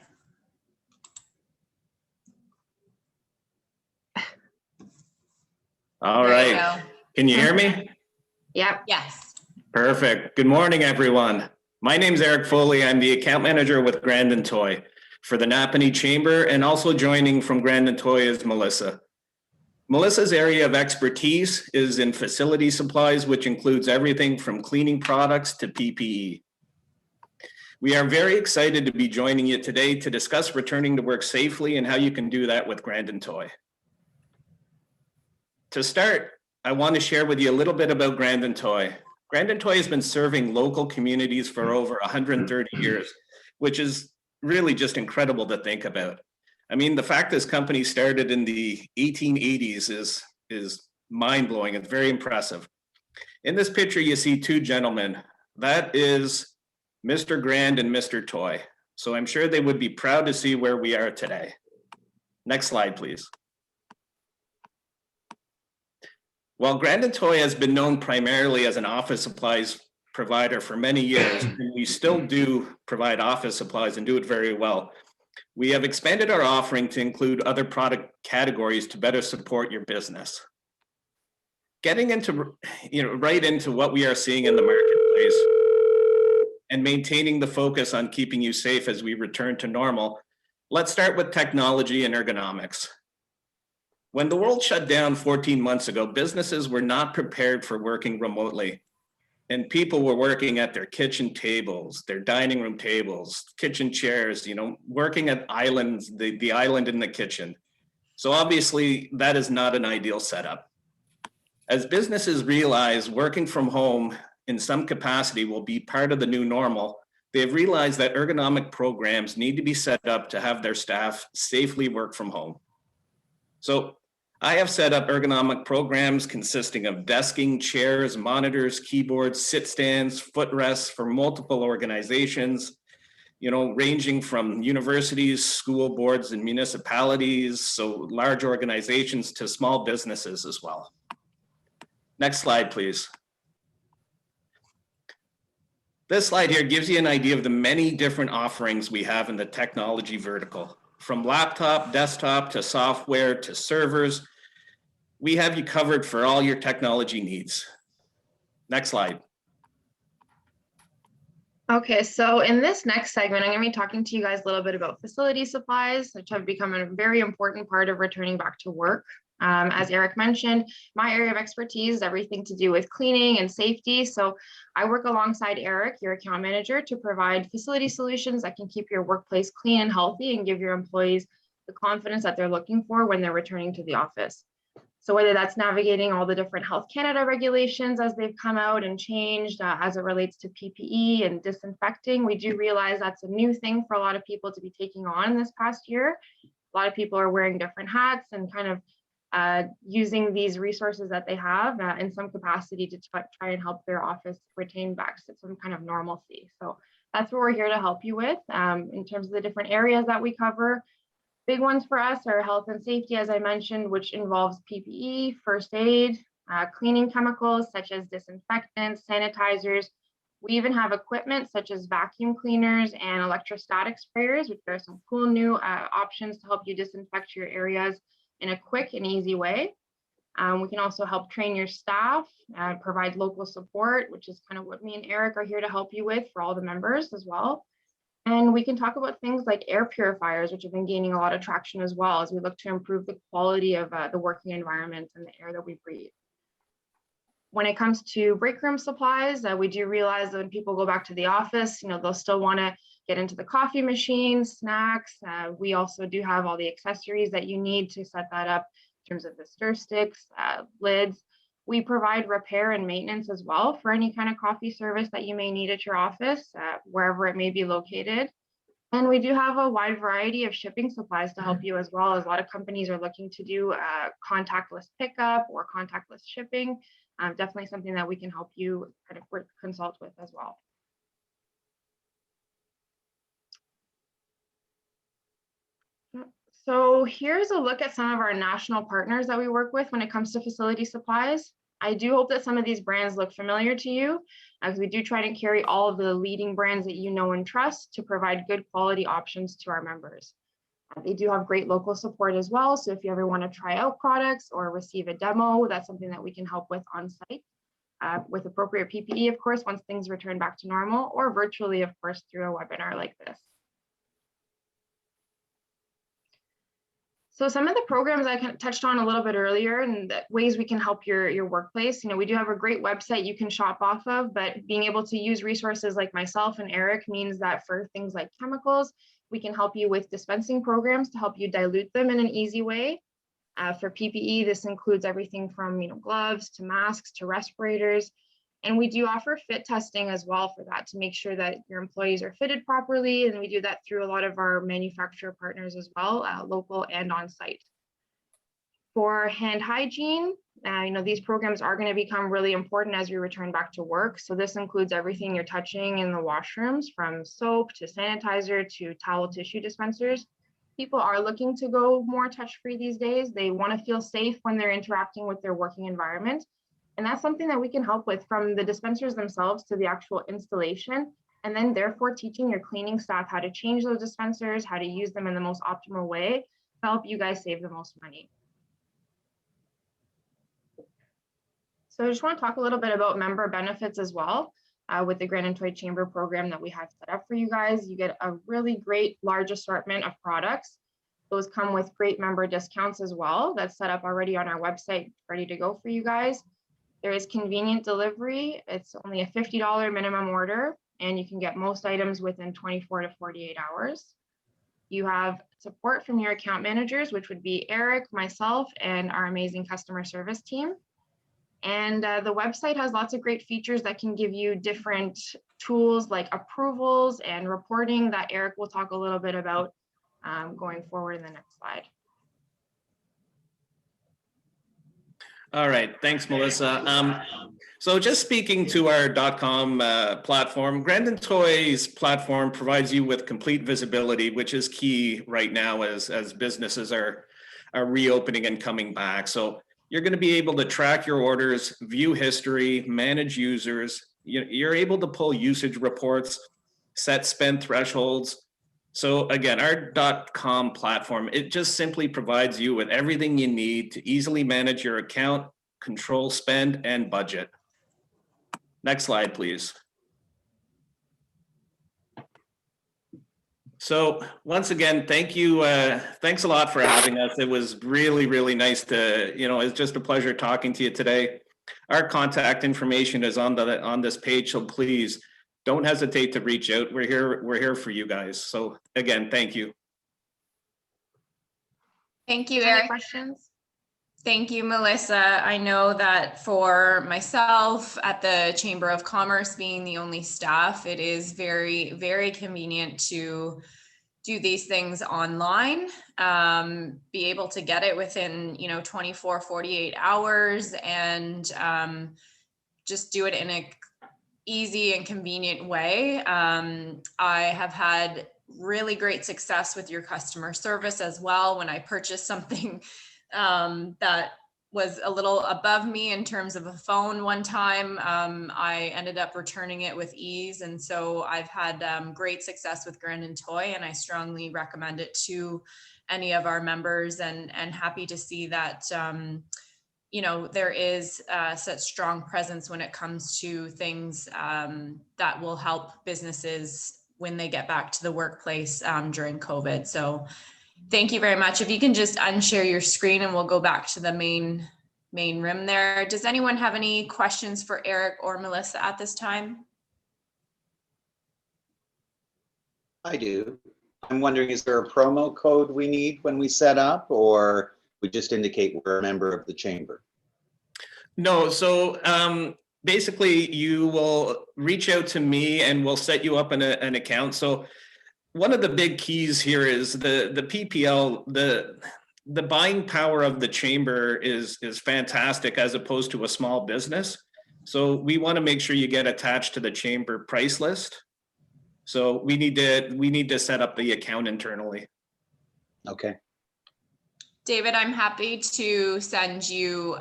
All right. Can you hear me? Yep. Yes. Perfect. Good morning, everyone. My name's Eric Foley. I'm the account manager with Grandin Toy for the Napanee Chamber, and also joining from Grandin Toy is Melissa. Melissa's area of expertise is in facility supplies, which includes everything from cleaning products to PPE. We are very excited to be joining you today to discuss returning to work safely and how you can do that with Grandin Toy. To start, I want to share with you a little bit about Grandin Toy. Grandin Toy has been serving local communities for over 130 years, which is really just incredible to think about. I mean, the fact this company started in the 1880s is is mind-blowing. It's very impressive. In this picture, you see two gentlemen. That is Mr. Grand and Mr. Toy. So I'm sure they would be proud to see where we are today. Next slide, please. While Grand and Toy has been known primarily as an office supplies provider for many years, and we still do provide office supplies and do it very well, we have expanded our offering to include other product categories to better support your business. Getting into, right into what we are seeing in the marketplace and maintaining the focus on keeping you safe as we return to normal, let's start with technology and ergonomics. When the world shut down 14 months ago, businesses were not prepared for working remotely. And people were working at their kitchen tables, their dining room tables, kitchen chairs, working at islands, the island in the kitchen. So obviously that is not an ideal setup. As businesses realize working from home in some capacity will be part of the new normal, they've realized that ergonomic programs need to be set up to have their staff safely work from home. So I have set up ergonomic programs consisting of desking, chairs, monitors, keyboards, sit stands, footrests for multiple organizations, ranging from universities, school boards, and municipalities, so large organizations to small businesses as well. Next slide, please. This slide here gives you an idea of the many different offerings we have in the technology vertical. From laptop, desktop, to software, to servers, we have you covered for all your technology needs. Next slide. Okay, so in this next segment, I'm going to be talking to you guys a little bit about facility supplies, which have become a very important part of returning back to work. As Eric mentioned, my area of expertise is everything to do with cleaning and safety. So I work alongside Eric, your account manager, to provide facility solutions that can keep your workplace clean and healthy and give your employees the confidence that they're looking for when they're returning to the office. So whether that's navigating all the different Health Canada regulations as they've come out and changed as it relates to PPE and disinfecting, we do realize that's a new thing for a lot of people to be taking on this past year. A lot of people are wearing different hats and kind of using these resources that they have in some capacity to try and help their office retain back some kind of normalcy. So that's what we're here to help you with in terms of the different areas that we cover. Big ones for us are health and safety, as I mentioned, which involves PPE, first aid, cleaning chemicals such as disinfectants, sanitizers. We even have equipment such as vacuum cleaners and electrostatic sprayers, which are some cool new options to help you disinfect your areas in a quick and easy way. We can also help train your staff, provide local support, which is kind of what me and Eric are here to help you with for all the members as well. And we can talk about things like air purifiers, which have been gaining a lot of traction as well as we look to improve the quality of the working environment and the air that we breathe. When it comes to break room supplies, we do realize that when people go back to the office, they'll still want to get into the coffee machine, snacks. We also do have all the accessories that you need to set that up in terms of the stir sticks, lids. We provide repair and maintenance as well for any kind of coffee service that you may need at your office, wherever it may be located. And we do have a wide variety of shipping supplies to help you as well, as a lot of companies are looking to do contactless pickup or contactless shipping. Definitely something that we can help you kind of consult with as well. So here's a look at some of our national partners that we work with when it comes to facility supplies. I do hope that some of these brands look familiar to you, as we do try to carry all of the leading brands that you know and trust to provide good quality options to our members. They do have great local support as well. So if you ever want to try out products or receive a demo, that's something that we can help with on site with appropriate PPE, of course, once things return back to normal, or virtually, of course, through a webinar like this. So some of the programs I touched on a little bit earlier and the ways we can help your workplace, we do have a great website you can shop off of, but being able to use resources like myself and Eric means that for things like chemicals, we can help you with dispensing programs to help you dilute them in an easy way. For PPE, this includes everything from gloves to masks to respirators. And we do offer fit testing as well for that to make sure that your employees are fitted properly. And we do that through a lot of our manufacturer partners as well, local and on site. For hand hygiene, these programs are going to become really important as we return back to work. So this includes everything you're touching in the washrooms, from soap to sanitizer to towel tissue dispensers. People are looking to go more touch-free these days. They want to feel safe when they're interacting with their working environment. And that's something that we can help with, from the dispensers themselves to the actual installation, and then therefore teaching your cleaning staff how to change those dispensers, how to use them in the most optimal way to help you guys save the most money. So I just want to talk a little bit about member benefits as well. With the Grand and Toy Chamber program that we have set up for you guys, you get a really great large assortment of products. Those come with great member discounts as well. That's set up already on our website, ready to go for you guys. There is convenient delivery. It's only a $50 minimum order, and you can get most items within 24 to 48 hours. You have support from your account managers, which would be Eric, myself, and our amazing customer service team. And the website has lots of great features that can give you different tools like approvals and reporting that Eric will talk a little bit about going forward in the next slide. All right, thanks, Melissa. So just speaking to our .com platform, Grand & Toy's platform provides you with complete visibility, which is key right now as businesses are reopening and coming back. So you're going to be able to track your orders, view history, manage users. You're able to pull usage reports, set spend thresholds. So again, our .com platform, it just simply provides you with everything you need to easily manage your account, control spend, and budget. Next slide, please. So once again, thank you. Thanks a lot for having us. It was really, really nice to, it's just a pleasure talking to you today. Our contact information is on this page, so please don't hesitate to reach out. We're here for you guys. So again, thank you. Thank you, Any Eric. questions? Thank you, Melissa. I know that for myself at the Chamber of Commerce, being the only staff, it is very, very convenient to do these things online, be able to get it within, 24, 48 hours, and just do it in a easy and convenient way. I have had really great success with your customer service as well. When I purchased something that was a little above me in terms of a phone one time, I ended up returning it with ease. And so I've had great success with Grand & Toy, and I strongly recommend it to any of our members, and happy to see that, there is such strong presence when it comes to things that will help businesses when they get back to the workplace during COVID. So thank you very much. If you can just unshare your screen and we'll go back to the main room there. Does anyone have any questions for Eric or Melissa at this time? I do. I'm wondering, is there a promo code we need when we set up, or we just indicate we're a member of the chamber? No, so basically you will reach out to me and we'll set you up an account. So one of the big keys here is the PPL, the buying power of the chamber is fantastic as opposed to a small business. So we want to make sure you get attached to the chamber price list. So we need to set up the account internally. Okay. David, I'm happy to send you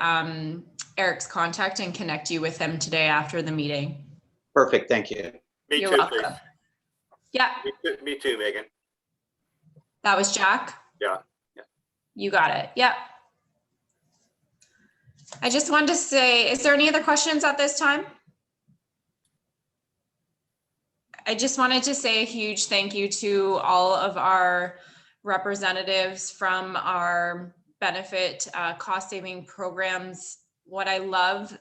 Eric's contact and connect you with him today after the meeting. Perfect. Thank you. Me You're too, welcome. please. Yeah, Me too, Megan. that was Jack. Yeah. You got it. Yep. I just wanted to say, is there any other questions at this time? I just wanted to say a huge thank you to all of our representatives from our benefit cost saving programs. What I love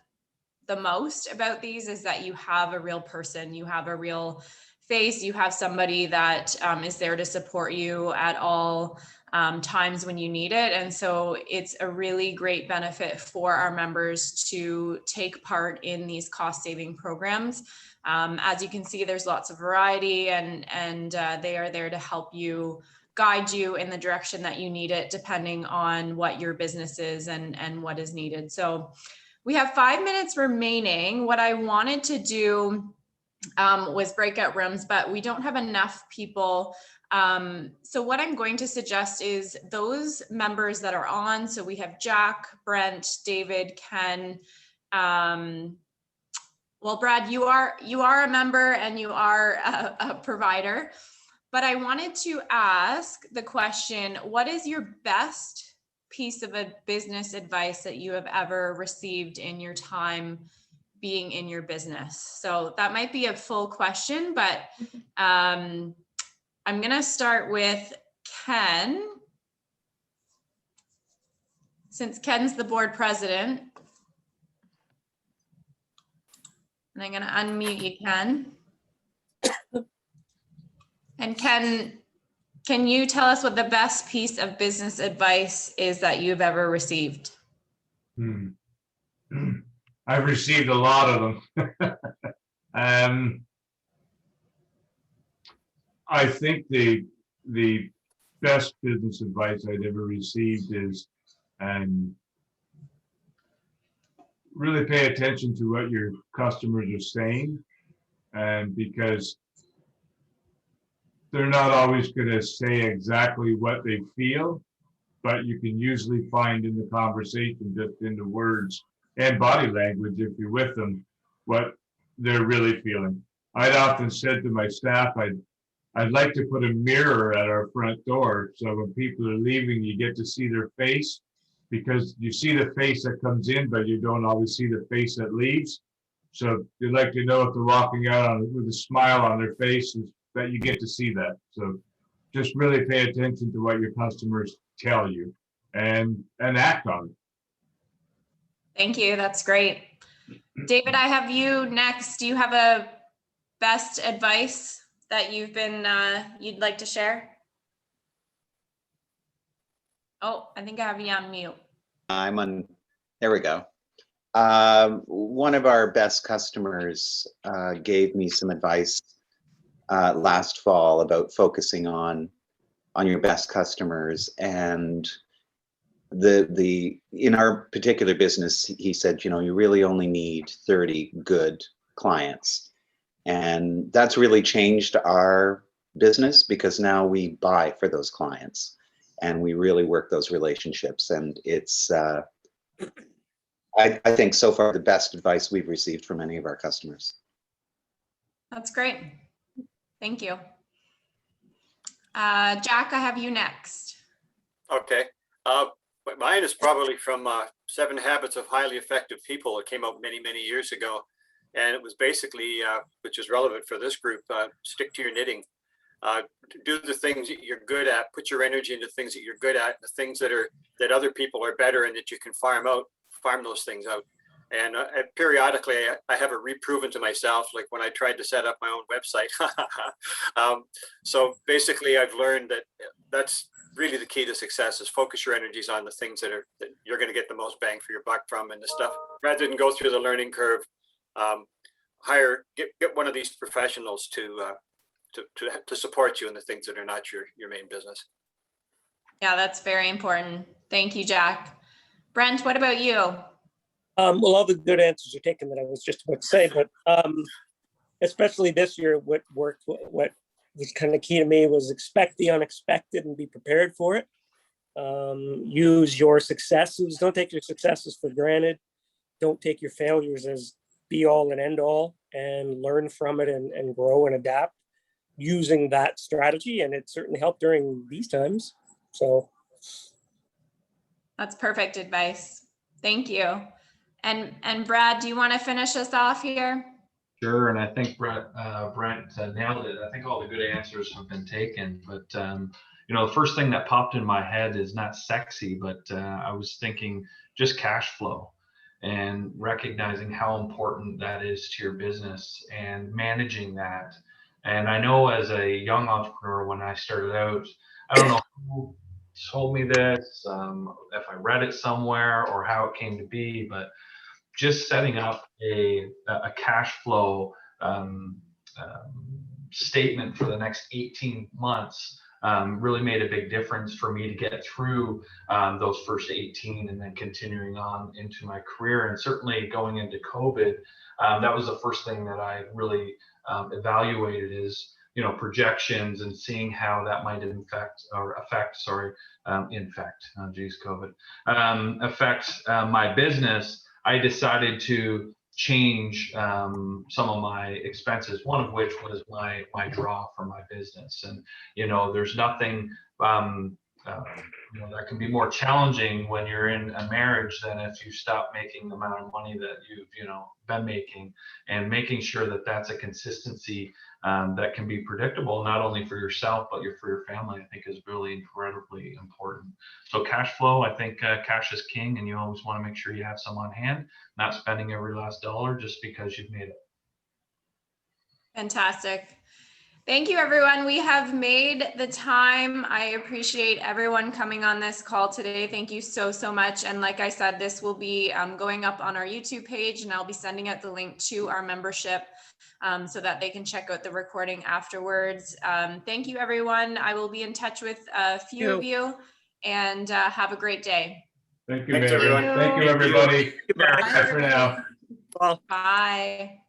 the most about these is that you have a real person, you have a real face, you have somebody that is there to support you at all times when you need it. And so it's a really great benefit for our members to take part in these cost saving programs. As you can see, there's lots of variety, and they are there to help you guide you in the direction that you need it, depending on what your business is and what is needed. So we have 5 minutes remaining. What I wanted to do was breakout rooms, but we don't have enough people. So what I'm going to suggest is those members that are on, so we have Jack, Brent, David, Ken, well, Brad, you are a member and you are a provider, but I wanted to ask the question, what is your best piece of a business advice that you have ever received in your time being in your business? So that might be a full question, but I'm going to start with Ken, since Ken's the board president. And I'm going to unmute you, Ken. And Ken, can you tell us what the best piece of business advice is that you've ever received? I've received a lot of them. I think the best business advice I'd ever received is really pay attention to what your customers are saying, and because they're not always going to say exactly what they feel, but you can usually find in the conversation, just in the words and body language, if you're with them, what they're really feeling. I'd often said to my staff, I'd like to put a mirror at our front door, so when people are leaving, you get to see their face, because you see the face that comes in, but you don't always see the face that leaves. So you'd like to know if they're walking out with a smile on their face, that you get to see that. So just really pay attention to what your customers tell you and act on it. Thank you. That's great. David, I have you next. Do you have a best advice that you've been, you'd like to share? Oh, I think I have you on mute. I'm on, there we go. One of our best customers gave me some advice last fall about focusing on your best customers. And in our particular business, he said, you know, you really only need 30 good clients. And that's really changed our business, because now we buy for those clients and we really work those relationships. And it's, I think so far the best advice we've received from any of our customers. That's great. Thank you. Jack, I have you next. Okay. But mine is probably from 7 Habits of Highly Effective People. It came out many, many years ago. And it was basically, which is relevant for this group, stick to your knitting. Do the things that you're good at, put your energy into things that you're good at, the things that other people are better and that you can farm those things out. And periodically I have it reproven to myself, like when I tried to set up my own website. So basically I've learned that that's really the key to success, is focus your energies on the things that you're going to get the most bang for your buck from, and the stuff, rather than go through the learning curve. Get one of these professionals to support you in the things that are not your main business. Yeah, that's very important. Thank you, Jack. Brent, what about you? Well, all the good answers are taken that I was just about to say, but especially this year, what worked, what was kind of key to me was expect the unexpected and be prepared for it. Use your successes. Don't take your successes for granted. Don't take your failures as be all and end all, and learn from it and grow and adapt using that strategy. And it certainly helped during these times. So that's perfect advice. Thank you. And Brad, do you want to finish us off here? Sure, and I think Brent nailed it. I think all the good answers have been taken, but you know, the first thing that popped in my head is not sexy, but I was thinking just cash flow and recognizing how important that is to your business and managing that. And I know as a young entrepreneur, when I started out, I don't know who told me this, if I read it somewhere or how it came to be, but just setting up a cash flow statement for the next 18 months really made a big difference for me to get through those first 18 and then continuing on into my career. And certainly going into COVID, that was the first thing that I really evaluated is, you know, projections and seeing how that might affect my business. I decided to change some of my expenses, one of which was my draw for my business. And, you know, there's nothing, you know, that can be more challenging when you're in a marriage than if you stop making the amount of money that you've, you know, been making, and making sure that that's a consistency that can be predictable, not only for yourself, but for your family, I think is really incredibly important. So cash flow, I think cash is king, and you always want to make sure you have some on hand, not spending every last dollar just because you've made it. Fantastic. Thank you, everyone. We have made the time. I appreciate everyone coming on this call today. Thank you so, so much. And like I said, this will be going up on our YouTube page, and I'll be sending out the link to our membership so that they can check out the recording afterwards. Thank you, everyone. I will be in touch with a few of you, and have a great day. Thank you, Thanks, Megan. everyone. Thank you, everybody. Bye, Bye for now. Well, Bye.